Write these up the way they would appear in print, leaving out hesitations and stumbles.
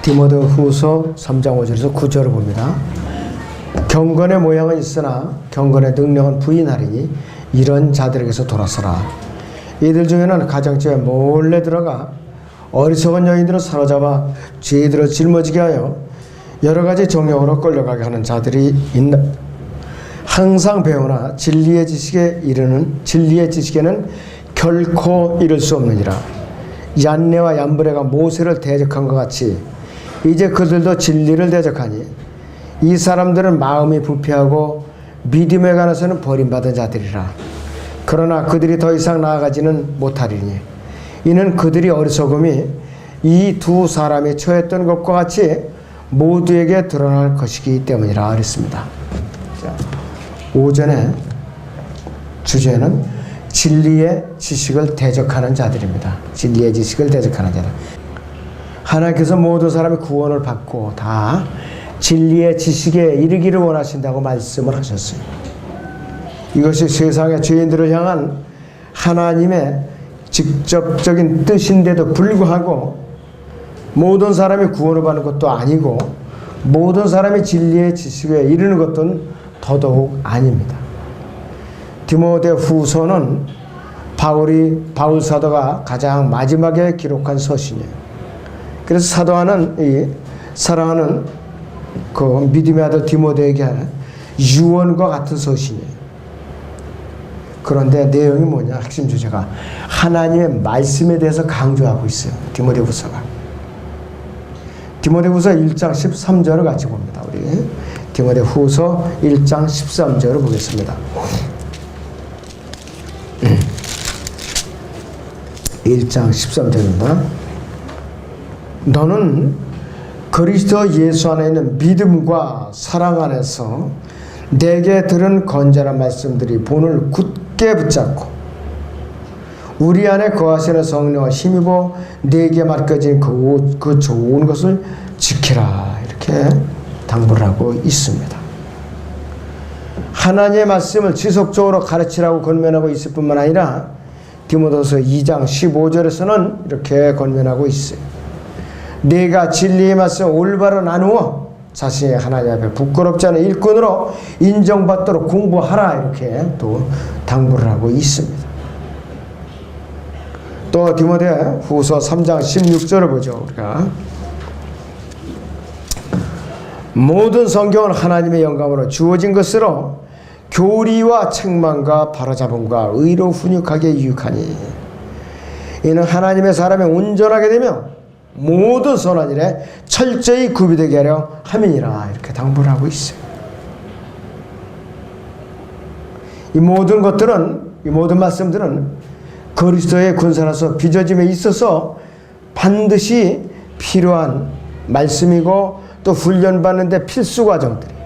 디모데후서 3장 5절에서 9절을 봅니다. 경건의 모양은 있으나 경건의 능력은 부인하리니 이런 자들에게서 돌아서라. 이들 중에는 가정집에 몰래 들어가 어리석은 여인들을 사로잡아 죄들을 짊어지게 하여 여러 가지 정욕으로 끌려가게 하는 자들이 있나. 항상 배우나 진리의 지식에는 결코 이를 수 없느니라. 얀네와 얀브레가 모세를 대적한 것 같이 이제 그들도 진리를 대적하니 이 사람들은 마음이 부패하고 믿음에 관해서는 버림받은 자들이라. 그러나 그들이 더 이상 나아가지는 못하리니 이는 그들이 어리석음이 이 두 사람이 처했던 것과 같이 모두에게 드러날 것이기 때문이라 그랬습니다. 오전에 주제는 진리의 지식을 대적하는 자들입니다. 진리의 지식을 대적하는 자들. 하나님께서 모든 사람이 구원을 받고 다 진리의 지식에 이르기를 원하신다고 말씀을 하셨어요. 이것이 세상의 죄인들을 향한 하나님의 직접적인 뜻인데도 불구하고 모든 사람이 구원을 받는 것도 아니고 모든 사람이 진리의 지식에 이르는 것도 더더욱 아닙니다. 디모데후서는 바울 사도가 가장 마지막에 기록한 서신이에요. 그래서 사도하는 사랑하는 그 믿음의 아들 디모데에게 유언과 같은 서신이에요. 그런데 내용이 뭐냐? 핵심 주제가 하나님의 말씀에 대해서 강조하고 있어요. 디모데후서가. 디모데후서 1장 13절을 같이 봅니다. 우리 디모데후서 1장 13절을 보겠습니다. 1장 13절입니다. 너는 그리스도 예수 안에 있는 믿음과 사랑 안에서 내게 들은 건전한 말씀들이 본을 굳게 붙잡고 우리 안에 거하시는 성령을 힘입어 내게 맡겨진 그 좋은 것을 지키라. 이렇게 당부를 하고 있습니다. 하나님의 말씀을 지속적으로 가르치라고 권면하고 있을 뿐만 아니라 디모데후서 2장 15절에서는 이렇게 권면하고 있어요. 네가 진리의 말씀을 올바로 나누어 자신의 하나님 앞에 부끄럽지 않은 일꾼으로 인정받도록 공부하라. 이렇게 또 당부를 하고 있습니다. 또 디모데후서 3장 16절을 보죠. 우리가 모든 성경은 하나님의 영감으로 주어진 것으로 교리와 책망과 바로잡음과 의로 훈육하게 유익하니 이는 하나님의 사람이 온전하게 되며 모든 선한 일에 철저히 구비되게 하려 함이니라. 이렇게 당부를 하고 있어요. 이 모든 것들은, 이 모든 말씀들은 그리스도의 군사로서 빚어짐에 있어서 반드시 필요한 말씀이고 또 훈련받는데 필수 과정들이에요.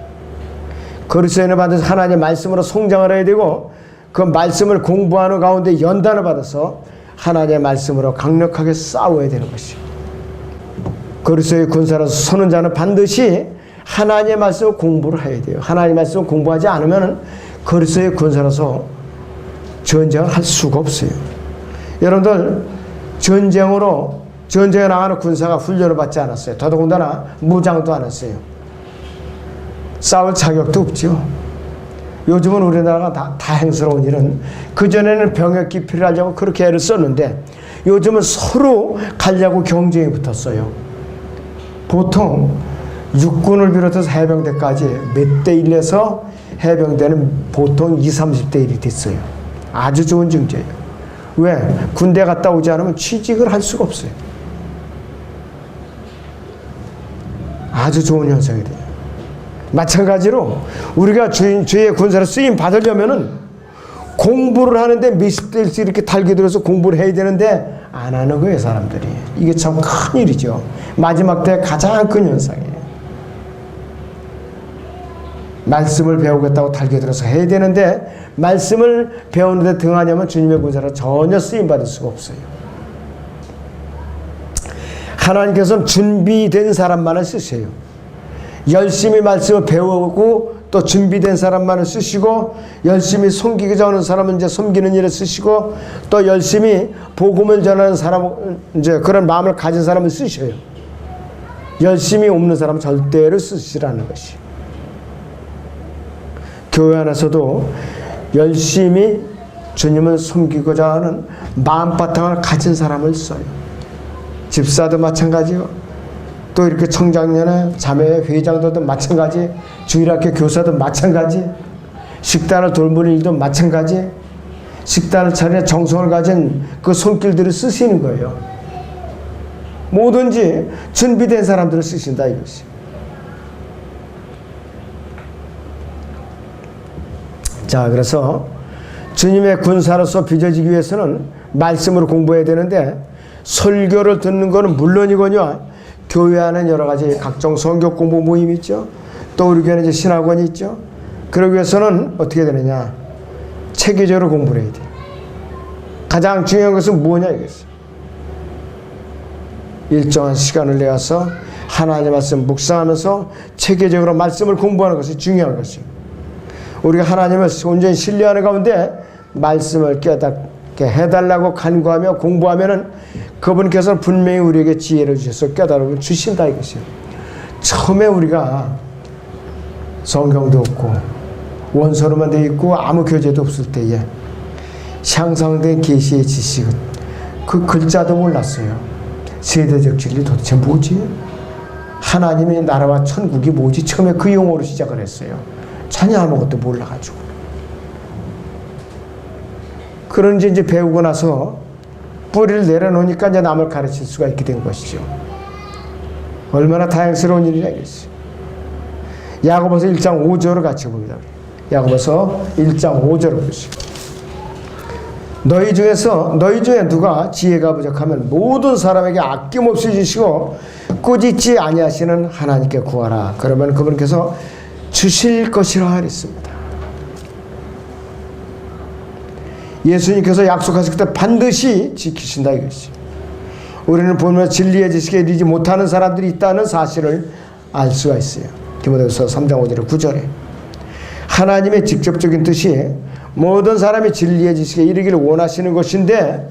그리스도인은 반드시 하나님의 말씀으로 성장을 해야 되고 그 말씀을 공부하는 가운데 연단을 받아서 하나님의 말씀으로 강력하게 싸워야 되는 것이에요. 그리스도의 군사로서 서는 자는 반드시 하나님의 말씀을 공부를 해야 돼요. 하나님의 말씀을 공부하지 않으면 그리스도의 군사로서 전쟁을 할 수가 없어요. 여러분들 전쟁에 나가는 군사가 훈련을 받지 않았어요. 더더군다나 무장도 안 했어요. 싸울 자격도 없죠. 요즘은 우리나라가 다행스러운 일은 그전에는 병역 기피를 하려고 그렇게 애를 썼는데 요즘은 서로 가려고 경쟁이 붙었어요. 보통 육군을 비롯해서 해병대까지 몇 대 1에서 해병대는 보통 20, 30대 1이 됐어요. 아주 좋은 증거예요. 왜? 군대 갔다 오지 않으면 취직을 할 수가 없어요. 아주 좋은 현상이 돼요. 마찬가지로 우리가 주의 군사로 쓰임 받으려면은 공부를 하는데 몇십 대 1씩 이렇게 달게 들어서 공부를 해야 되는데 안 하는 거예요, 사람들이. 이게 참 큰 일이죠. 마지막 때 가장 큰 현상이에요. 말씀을 배우겠다고 달게 들어서 해야 되는데 말씀을 배우는데 등하냐면 주님의 군사로 전혀 쓰임받을 수가 없어요. 하나님께서는 준비된 사람만을 쓰세요. 열심히 말씀을 배우고 또 준비된 사람만을 쓰시고 열심히 섬기고자 하는 사람은 이제 섬기는 일에 쓰시고 또 열심히 복음을 전하는 사람 이제 그런 마음을 가진 사람을 쓰셔요. 열심히 없는 사람은 절대로 쓰시라는 것이. 교회 안에서도 열심히 주님을 섬기고자 하는 마음바탕을 가진 사람을 써요. 집사도 마찬가지요. 또 이렇게 청장년회, 자매회 회장들도 마찬가지, 주일학교 교사도 마찬가지, 식단을 돌보는 일도 마찬가지, 식단을 차리는 정성을 가진 그 손길들을 쓰시는 거예요. 뭐든지 준비된 사람들을 쓰신다 이것이. 자, 그래서 주님의 군사로서 빚어지기 위해서는 말씀으로 공부해야 되는데, 설교를 듣는 것은 물론이거니와 교회 안에 여러 가지 각종 성경 공부 모임이 있죠. 또 우리 교회는 이제 신학원이 있죠. 그러기 위해서는 어떻게 되느냐? 체계적으로 공부를 해야 돼. 가장 중요한 것은 뭐냐 이거지. 일정한 시간을 내어서 하나님의 말씀 묵상하면서 체계적으로 말씀을 공부하는 것이 중요한 것이에요. 우리가 하나님을 온전히 신뢰하는 가운데 말씀을 깨닫게 해달라고 간구하며 공부하면은 그분께서는 분명히 우리에게 지혜를 주셔서 깨달음을 주신다 이것이에요. 처음에 우리가 성경도 없고 원서로만 되어 있고 아무 교재도 없을 때에 향상된 계시의 지식은 그 글자도 몰랐어요. 세대적 진리 도대체 뭐지? 하나님의 나라와 천국이 뭐지? 처음에 그 용어로 시작을 했어요. 전혀 아무것도 몰라가지고. 그런지 이제 배우고 나서 뿌리를 내려놓으니까 이제 남을 가르칠 수가 있게 된 것이죠. 얼마나 다행스러운 일이냐 이것이. 야고보서 1장 5절을 같이 봅니다. 야고보서 1장 5절을 보시죠. 너희 중에 누가 지혜가 부족하면 모든 사람에게 아낌없이 주시고 꾸짖지 아니하시는 하나님께 구하라. 그러면 그분께서 주실 것이라 하랬습니다. 예수님께서 약속하실 때 반드시 지키신다 이것이. 우리는 보면 진리의 지식에 이르지 못하는 사람들이 있다는 사실을 알 수가 있어요. 디모데후서 3장 5절 9절에 하나님의 직접적인 뜻이 모든 사람이 진리의 지식에 이르기를 원하시는 것인데,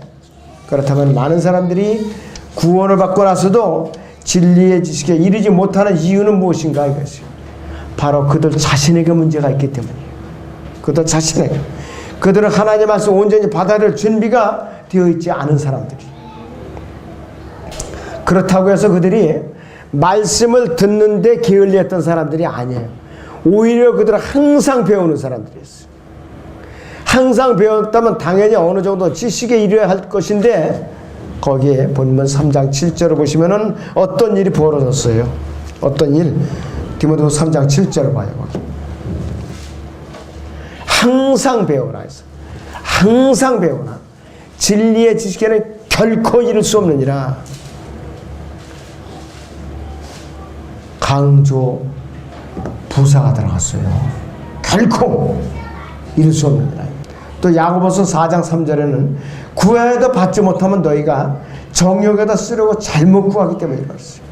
그렇다면 많은 사람들이 구원을 받고 나서도 진리의 지식에 이르지 못하는 이유는 무엇인가 이것이. 바로 그들 자신에게 문제가 있기 때문이에요. 그들 자신에게. 그들은 하나님의 말씀 온전히 받아들일 준비가 되어 있지 않은 사람들이. 그렇다고 해서 그들이 말씀을 듣는데 게을리했던 사람들이 아니에요. 오히려 그들은 항상 배우는 사람들이었어요. 항상 배웠다면 당연히 어느 정도 지식에 이르어야 할 것인데, 거기에 본문 3장 7절을 보시면은 어떤 일이 벌어졌어요. 어떤 일? 디모데후서 3장 7절을 봐요. 항상 배우라 해서. 항상 배우나. 진리의 지식에는 결코 이를 수 없느니라. 강조 부사가 들어갔어요. 결코 이룰 수 없느니라. 또 야고보서 4장 3절에는 구하여도 받지 못하면 너희가 정욕에다 쓰려고 잘못 구하기 때문에 그랬어요.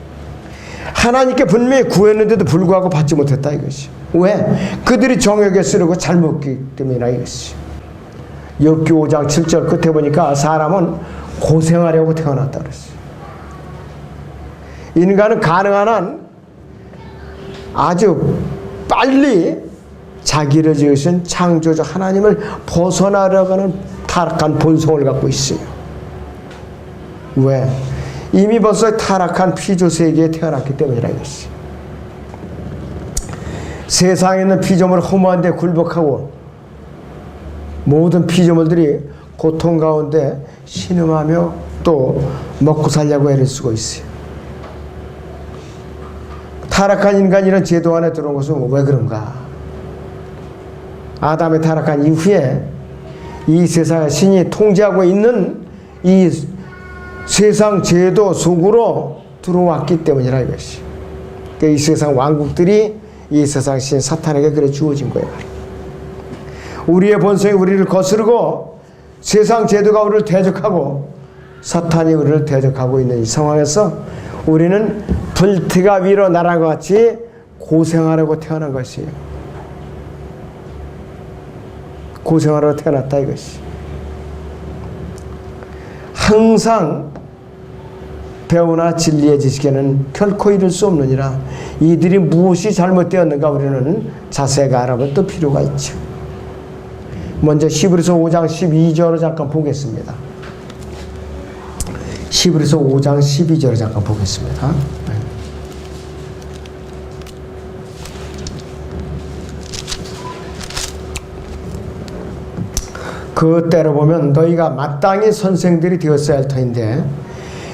하나님께 분명히 구했는데도 불구하고 받지 못했다 이것이. 왜? 그들이 정욕에 쓰려고 잘못 구하기 때문이라 이것이. 욥기 5장 7절 끝에 보니까 사람은 고생하려고 태어났다 그랬어요. 인간은 가능한 한 아주 빨리 자기를 지으신 창조주 하나님을 벗어나려고 하는 타락한 본성을 갖고 있어요. 왜? 이미 벌써 타락한 피조 세계에 태어났기 때문이라 이것이. 세상에 있는 피조물을 허무한 데 굴복하고 모든 피조물들이 고통 가운데 신음하며 또 먹고 살려고 애를 쓰고 있어요. 타락한 인간이 이런 제도 안에 들어온 것은 왜 그런가? 아담의 타락한 이후에 이 세상을 신이 통제하고 있는 이 세상 제도 속으로 들어왔기 때문이라 이것이. 이 세상 왕국들이 이 세상 신 사탄에게 그래 주어진 거예요. 우리의 본성이 우리를 거스르고 세상 제도가 우리를 대적하고 사탄이 우리를 대적하고 있는 이 상황에서 우리는 불티가 위로 날아가 같이 고생하려고 태어난 것이에요. 고생하러 태어났다 이것이. 항상 배우나 진리의 지식에는 결코 이를 수 없느니라. 이들이 무엇이 잘못되었는가 우리는 자세히 알아볼 또 필요가 있죠. 먼저 히브리서 5장 12절을 잠깐 보겠습니다. 히브리서 5장 12절을 잠깐 보겠습니다. 그때로 보면 너희가 마땅히 선생들이 되었어야 할 터인데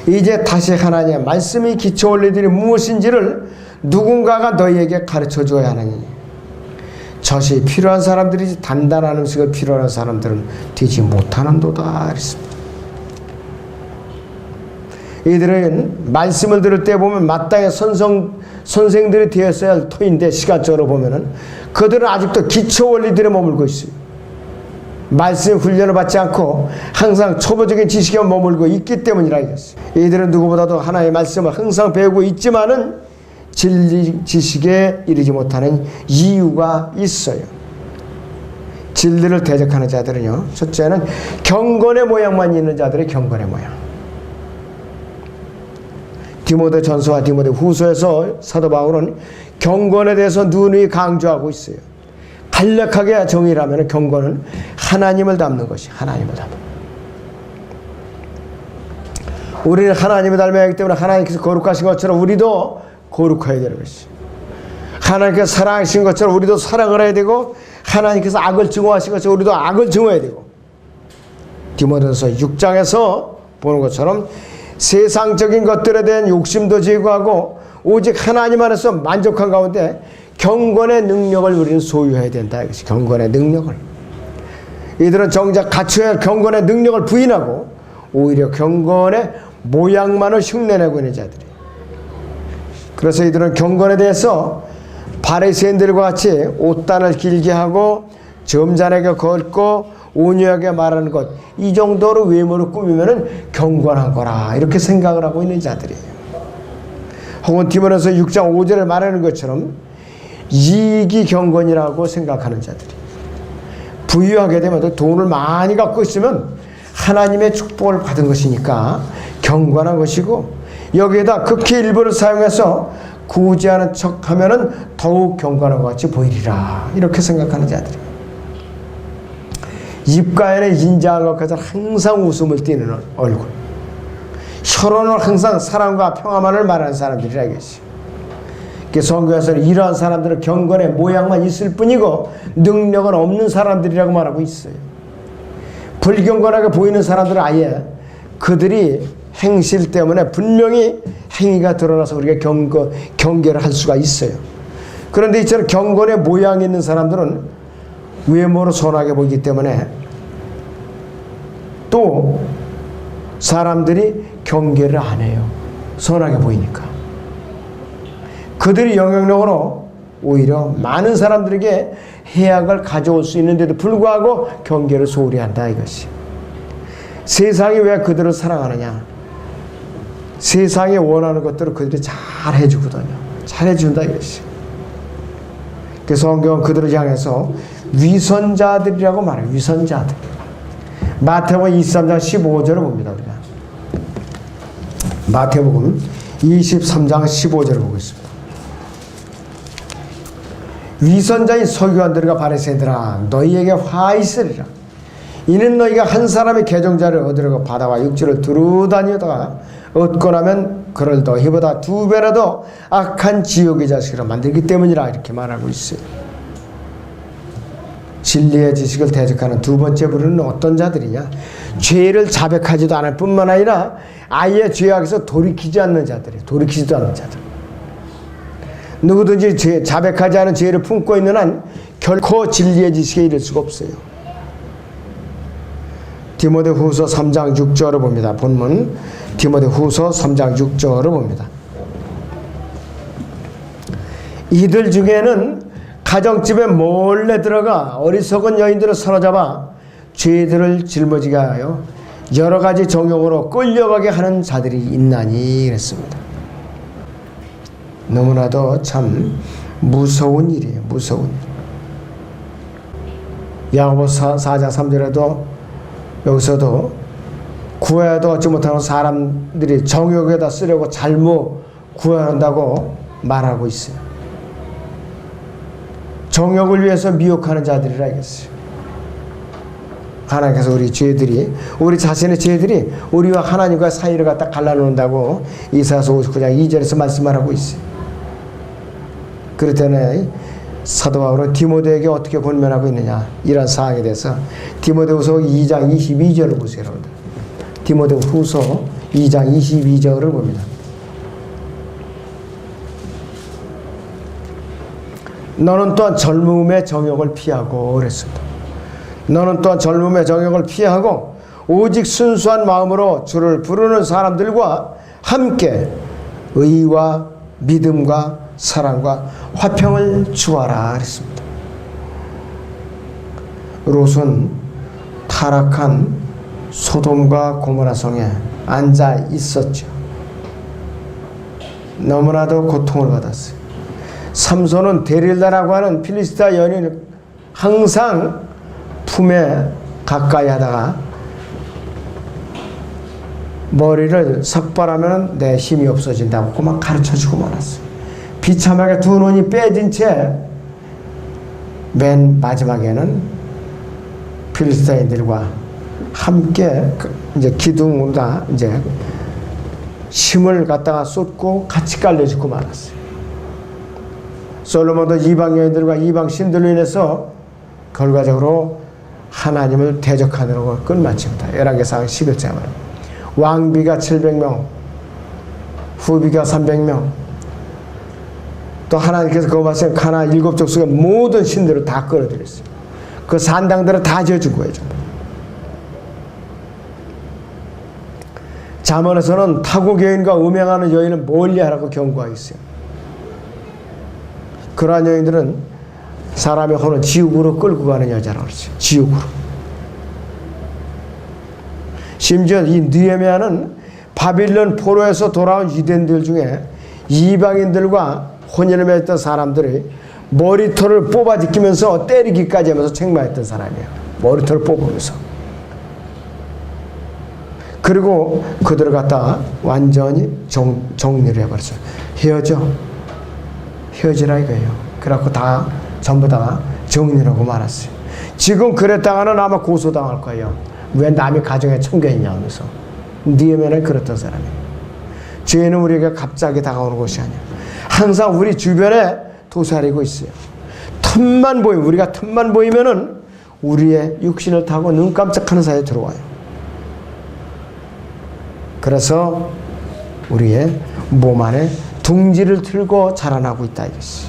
이제 다시 하나님의 말씀이 기초 원리들이 무엇인지를 누군가가 너희에게 가르쳐 줘야 하느니 젖이 필요한 사람들이지 단단한 음식을 필요한 사람들은 되지 못하는도다 그랬습니다. 이들은 말씀을 들을 때 보면 마땅히 선생들이 되었어야 할 터인데 시간적으로 보면은 그들은 아직도 기초 원리들에 머물고 있어요. 말씀 훈련을 받지 않고 항상 초보적인 지식에 머물고 있기 때문이라 이랬어요. 이들은 누구보다도 하나님의 말씀을 항상 배우고 있지만은 진리 지식에 이르지 못하는 이유가 있어요. 진리를 대적하는 자들은요, 첫째는 경건의 모양만 있는 자들의 경건의 모양. 디모데 전서와 디모데 후서에서 사도 바울은 경건에 대해서 누누이 강조하고 있어요. 간략하게 정의를 하면 경건은 하나님을 닮는 것이 하나님을 닮는. 우리는 하나님을 닮아야 하기 때문에 하나님께서 거룩하신 것처럼 우리도 거룩해야 되는 것이. 하나님께서 사랑하신 것처럼 우리도 사랑을 해야 되고 하나님께서 악을 증오하신 것처럼 우리도 악을 증오해야 되고. 디모데전서 6장에서 보는 것처럼 세상적인 것들에 대한 욕심도 제거하고 오직 하나님 안에서 만족한 가운데 경건의 능력을 우리는 소유해야 된다. 이것이 경건의 능력을. 이들은 정작 갖춰야 할 경건의 능력을 부인하고 오히려 경건의 모양만을 흉내내고 있는 자들이에요. 그래서 이들은 경건에 대해서 바리새인들과 같이 옷단을 길게 하고 점잖게 걷고 온유하게 말하는 것, 이 정도로 외모를 꾸미면 경건한 거라 이렇게 생각을 하고 있는 자들이에요. 혹은 디모데전서 6장 5절에 말하는 것처럼 이익이 경건이라고 생각하는 자들이. 부유하게 되면 돈을 많이 갖고 있으면 하나님의 축복을 받은 것이니까 경건한 것이고, 여기에다 극히 일부를 사용해서 구제하는 척하면은 더욱 경건한 것 같이 보이리라 이렇게 생각하는 자들이. 입가에는 인자한 것까지 항상 웃음을 띠는 얼굴, 혀로는 항상 사랑과 평화만을 말하는 사람들이라 이것이. 성경에서는 이러한 사람들은 경건의 모양만 있을 뿐이고 능력은 없는 사람들이라고 말하고 있어요. 불경건하게 보이는 사람들은 아예 그들이 행실 때문에 분명히 행위가 드러나서 우리가 경계를 할 수가 있어요. 그런데 이처럼 경건의 모양이 있는 사람들은 외모로 선하게 보이기 때문에 또 사람들이 경계를 안 해요. 선하게 보이니까. 그들이 영향력으로 오히려 많은 사람들에게 해악을 가져올 수 있는데도 불구하고 경계를 소홀히 한다 이것이. 세상이 왜 그들을 사랑하느냐? 세상이 원하는 것들을 그들이 잘 해주거든요. 잘 해준다 이것이. 그래서 성경은 그들을 향해서 위선자들이라고 말해요. 위선자들. 마태복음 23장 15절을 봅니다. 우리가 마태복음 23장 15절을 보고 있습니다. 위선자인 서기관들과 바리새인들아 너희에게 화 있으리라. 이는 너희가 한 사람의 계정자를 얻으려고 바다와 육지를 두루 다니다가 얻고 나면 그를 너희보다 2배나 더 악한 지옥의 자식으로 만들기 때문이라 이렇게 말하고 있어요. 진리의 지식을 대적하는 두 번째 부류는 어떤 자들이냐? 죄를 자백하지도 않을 뿐만 아니라 아예 죄악에서 돌이키지 않는 자들이에요. 돌이키지도 않는 자들. 누구든지 자백하지 않은 죄를 품고 있는 한 결코 진리의 지식에 이를 수가 없어요. 디모데 후서 3장 6절을 봅니다. 본문 디모데 후서 3장 6절을 봅니다. 이들 중에는 가정집에 몰래 들어가 어리석은 여인들을 사로잡아 죄들을 짊어지게 하여 여러 가지 정욕으로 끌려가게 하는 자들이 있나니 그랬습니다. 너무나도 참 무서운 일이에요. 무서운 일. 야고보서 4장 3절에도 여기서도 구해도 얻지 못하는 사람들이 정욕에다 쓰려고 잘못 구한다고 말하고 있어요. 정욕을 위해서 미혹하는 자들이라 알겠어요. 하나님께서 우리 자신의 죄들이 우리와 하나님과 사이를 갖다 갈라놓는다고 이사야서 59장 2절에서 말씀하고 있어요. 그럴 때는 사도 바울은 디모데에게 어떻게 권면하고 있느냐, 이런 사항에 대해서 디모데후서 2장 22절을 보세요. 여러분들. 디모데후서 2장 22절을 봅니다. 너는 또한 젊음의 정욕을 피하고 그랬습니다. 너는 또한 젊음의 정욕을 피하고 오직 순수한 마음으로 주를 부르는 사람들과 함께 의와 믿음과 사랑과 화평을 주어라 그랬습니다. 롯은 타락한 소돔과 고모라 성에 앉아 있었죠. 너무나도 고통을 받았어요. 삼손은 데릴라라고 하는 필리스타 여인을 항상 품에 가까이 하다가 머리를 석발하면 내 힘이 없어진다고 막 가르쳐주고 말았어요. 비참하게 두 눈이 빼진 채 맨 마지막에는 필리스타인들과 함께 이제 기둥보다 이제 힘을 갖다가 쏟고 같이 깔려주고 말았어요. 솔로몬도 이방 여인들과 이방 신들로 인해서 결과적으로 하나님을 대적하는 걸 끝마칩니다. 열왕기상 11장은 왕비가 700명, 후비가 300명, 또 하나님께서 그 말씀 가나안 7족속의 모든 신들을 다 끌어들였어요. 그 산당들을 다 지어준 거예요. 잠언에서는 타국 여인과 음행하는 여인을 멀리하라고 경고하고 있어요. 그러한 여인들은 사람의 혼을 지옥으로 끌고 가는 여자라고 그러죠. 지옥으로. 심지어 이 느헤미야는 바빌론 포로에서 돌아온 유대인들 중에 이방인들과 혼인을 맺었던 사람들이 머리털을 뽑아지키면서 때리기까지 하면서 책망했던 사람이에요. 머리털을 뽑으면서. 그리고 그들을 갖다가 완전히 정리를 해버렸어요. 헤어지라 이거예요. 그래갖고 다 전부 다 정리라고 말았어요. 지금 그랬다가는 아마 고소당할 거예요. 왜 남의 가정에 참견했냐 하면서. 느헤미야는 그랬던 사람이에요. 죄는 우리에게 갑자기 다가오는 것이 아니야. 항상 우리 주변에 도사리고 있어요. 우리가 틈만 보이면은 우리의 육신을 타고 눈 깜짝하는 사이에 들어와요. 그래서 우리의 몸 안에 둥지를 틀고 자라나고 있다 이것이.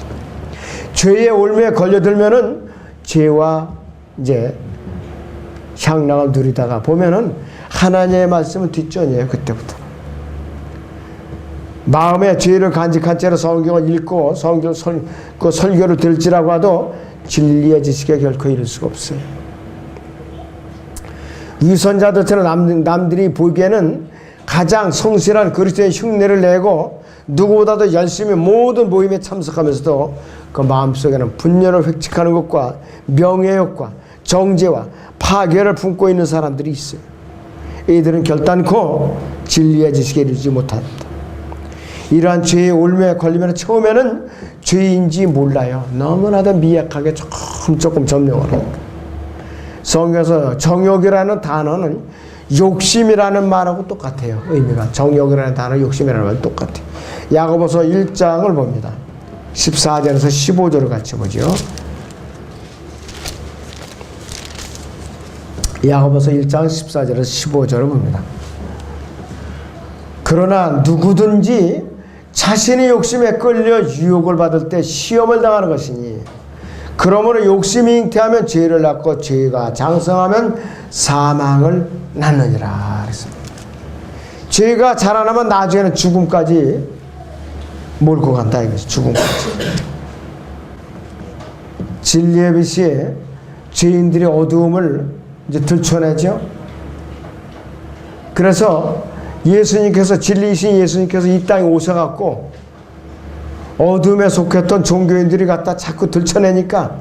죄의 올무에 걸려들면은 죄와 이제 향락을 누리다가 보면은 하나님의 말씀은 뒷전이에요. 그때부터. 마음에 죄를 간직한 채로 성경을 읽고 설교를 들지라고 해도 진리의 지식에 결코 이를 수가 없어요. 위선자들처럼 남들이 보기에는 가장 성실한 그리스도의 흉내를 내고 누구보다도 열심히 모든 모임에 참석하면서도 그 마음속에는 분열을 획책하는 것과 명예욕과 정죄와 파괴를 품고 있는 사람들이 있어요. 이들은 결단코 진리의 지식에 이르지 못합니다. 이러한 죄의 올무에 걸리면 처음에는 죄인지 몰라요. 너무나도 미약하게 조금 점령을 합니다. 성경에서 정욕이라는 단어는 욕심이라는 말하고 똑같아요. 의미가. 정욕이라는 단어, 욕심이라는 말 똑같아요. 야고보서 1장을 봅니다. 14절에서 15절을 같이 보죠. 야고보서 1장 14절에서 15절을 봅니다. 그러나 누구든지 자신의 욕심에 끌려 유혹을 받을 때 시험을 당하는 것이니 그러므로 욕심이 잉태하면 죄를 낳고 죄가 장성하면 사망을 낳느니라 그랬습니다. 죄가 자라나면 나중에는 죽음까지 몰고 간다 이것이. 죽음까지. 진리의 빛이 죄인들의 어두움을 이제 들춰내죠. 그래서 예수님께서, 진리이신 예수님께서 이 땅에 오셔갖고 어둠에 속했던 종교인들이 갖다 자꾸 들춰내니까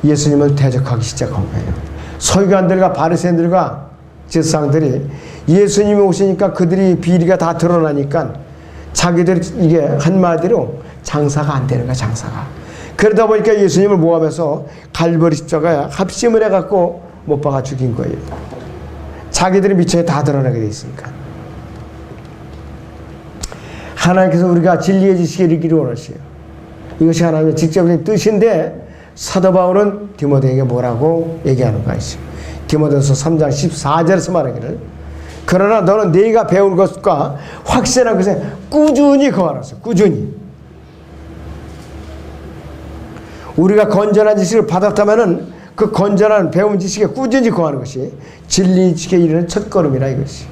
예수님을 대적하기 시작한 거예요. 서기관들과 바리새인들과 제사장들이 예수님이 오시니까 그들이 비리가 다 드러나니까 자기들이 이게 한마디로 장사가 안 되는 거야, 장사가. 그러다 보니까 예수님을 모함해서 갈보리 십자가에 합심을 해갖고 못 박아 죽인 거예요. 자기들의 미천이 다 드러나게 돼 있으니까. 하나님께서 우리가 진리의 지식에 이르기를 원하시요. 이것이 하나님의 직접적인 뜻인데 사도 바울은 디모데에게 뭐라고 얘기하는 것이죠. 디모데서 3장 14절에서 말하기를 그러나 너는 네가 배운 것과 확실한 것에 꾸준히 거하라서 꾸준히. 우리가 건전한 지식을 받았다면은 그 건전한 배운 지식에 꾸준히 거하는 것이 진리 지식에 이르는 첫걸음이라 이것이.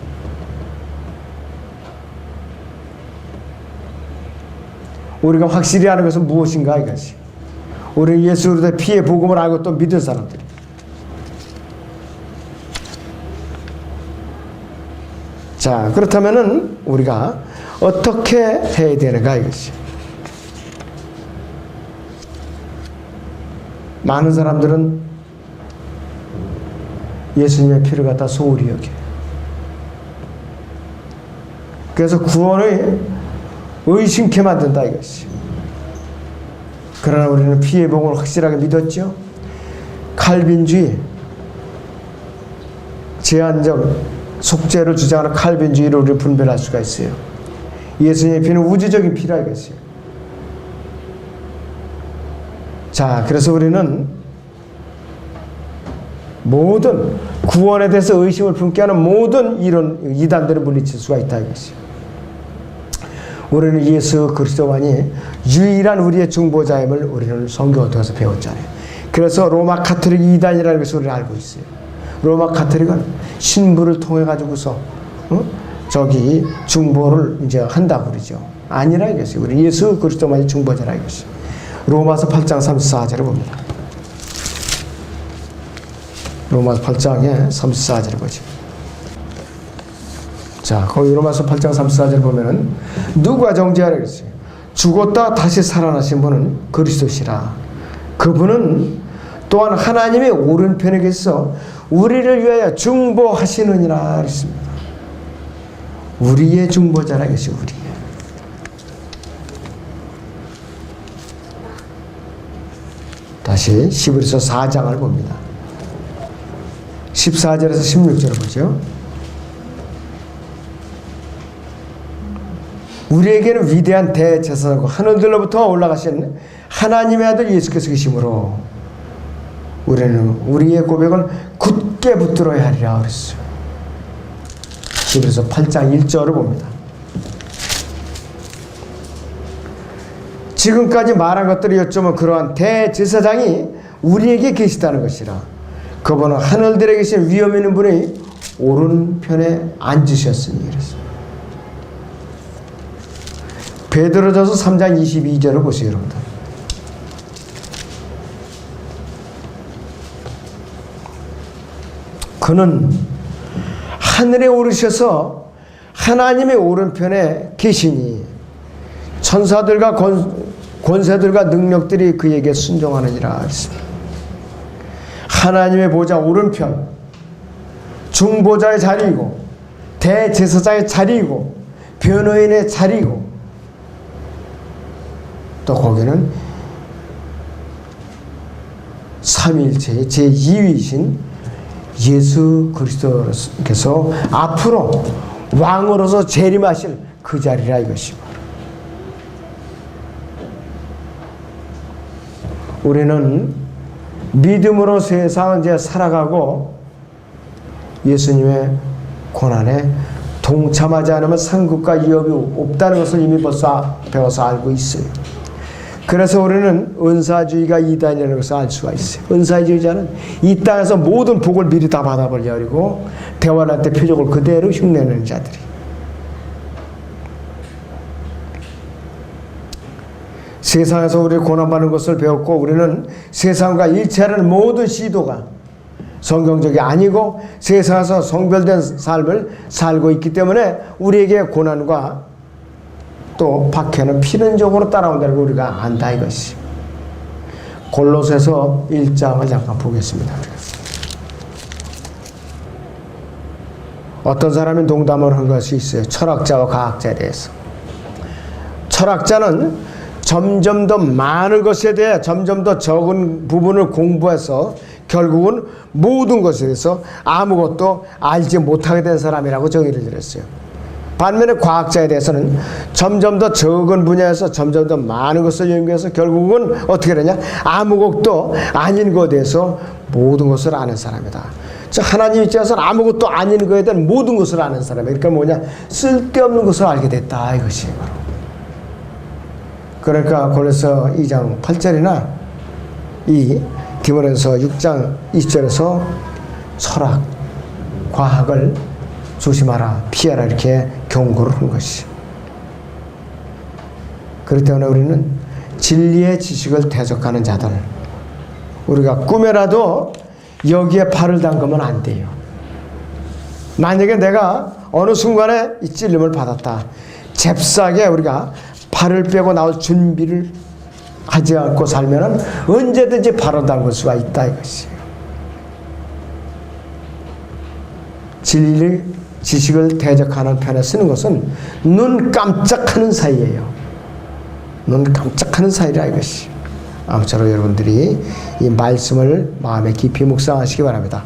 우리가 확실히 아는 것은 무엇인가 이것이. 우리는 예수 그리스도의 피의 복음을 알고 또 믿은 사람들. 자, 그렇다면은 우리가 어떻게 해야 되는가 이것이. 많은 사람들은 예수님의 피를 갖다 소홀히 여겨요. 그래서 구원을 의심케 만든다 이것이. 그러나 우리는 피의 복음을 확실하게 믿었죠. 칼빈주의, 제한적 속죄를 주장하는 칼빈주의를 우리 분별할 수가 있어요. 예수님의 피는 우주적인 피라 이것이요. 자, 그래서 우리는 모든 구원에 대해서 의심을 품게 하는 모든 이런 이단들을 물리칠 수가 있다 이것이요. 우리는 예수 그리스도만이 유일한 우리의 중보자임을 우리는 성경을 통해서 배웠잖아요. 그래서 로마 가톨릭 이단이라는 것을 우리는 알고 있어요. 로마 가톨릭은 신부를 통해 가지고서 저기 중보를 이제 한다고 그러죠. 아니라 이것이 우리 예수 그리스도만이 중보자라 이것이. 로마서 8장 34절을 봅니다. 로마서 8장에 34절을 보죠. 자, 거기 로마서 8장 34절 보면은 누가 정죄하라 그랬어요. 죽었다 다시 살아나신 분은 그리스도시라. 그분은 또한 하나님의 오른편에 계셔서 우리를 위하여 중보하시느니라 그랬습니다. 우리의 중보자라 계시 우리의. 다시 히브리서 4장을 봅니다. 14절에서 16절을 보죠. 우리에게는 위대한 대제사장이고 하늘들로부터 올라가신 하나님의 아들 예수께서 계심으로 우리는 우리의 고백을 굳게 붙들어야 하리라 그랬어요. 히브리서 8장 1절을 봅니다. 지금까지 말한 것들을 여쭈면 그러한 대제사장이 우리에게 계시다는 것이라. 그분은 하늘들에 계신 위엄 있는 분이 오른편에 앉으셨으니 그랬어요. 베드로전서 3장 22절을 보세요, 여러분들. 그는 하늘에 오르셔서 하나님의 오른편에 계시니 천사들과 권세들과 능력들이 그에게 순종하느니라 했습니다. 하나님의 보좌 오른편, 중보자의 자리이고 대제사장의 자리이고 변호인의 자리이고 또 거기는 삼위일체의 제2위이신 예수 그리스도께서 앞으로 왕으로서 재림하실 그 자리라 이것이고, 우리는 믿음으로 세상을 이제 살아가고 예수님의 고난에 동참하지 않으면 상급과 위협이 없다는 것을 이미 벌써 배워서 알고 있어요. 그래서 우리는 은사주의가 이단이라는 것을 알 수가 있어요. 은사주의자는 이 땅에서 모든 복을 미리 다 받아버리고 대환할 때 표적을 그대로 흉내내는 자들이. 세상에서 우리 고난받는 것을 배웠고 우리는 세상과 일체하는 모든 시도가 성경적이 아니고 세상에서 성별된 삶을 살고 있기 때문에 우리에게 고난과 또 박해는 필연적으로 따라온다는 걸 우리가 안다 이것이. 골로새서 1장을 잠깐 보겠습니다. 어떤 사람이 농담을 한 것이 있어요. 철학자와 과학자에 대해서. 철학자는 점점 더 많은 것에 대해 점점 더 적은 부분을 공부해서 결국은 모든 것에 대해서 아무것도 알지 못하게 된 사람이라고 정의를 내렸어요. 반면에 과학자에 대해서는 점점 더 적은 분야에서 점점 더 많은 것을 연구해서 결국은 어떻게 되냐? 아무것도 아닌 것에 대해서 모든 것을 아는 사람이다. 즉 하나님 입장에서는 아무것도 아닌 것에 대한 모든 것을 아는 사람이에요. 그러니까 뭐냐? 쓸데없는 것을 알게 됐다 이것이 바로. 그러니까 골로새 2장 8절이나 이 디모데전서 6장 20절에서 철학, 과학을 조심하라, 피하라 이렇게 경고를 한 것이. 그렇기 때문에 우리는 진리의 지식을 대적하는 자들, 우리가 꿈에라도 여기에 발을 담그면 안 돼요. 만약에 내가 어느 순간에 이 찔림을 받았다, 잽싸게 우리가 발을 빼고 나올 준비를 하지 않고 살면 언제든지 발을 담글 수가 있다 이것이에요. 진리 지식을 대적하는 편에 쓰는 것은 눈 깜짝하는 사이예요. 눈 깜짝하는 사이라 이것이. 아무쪼록 여러분들이 이 말씀을 마음에 깊이 묵상하시기 바랍니다.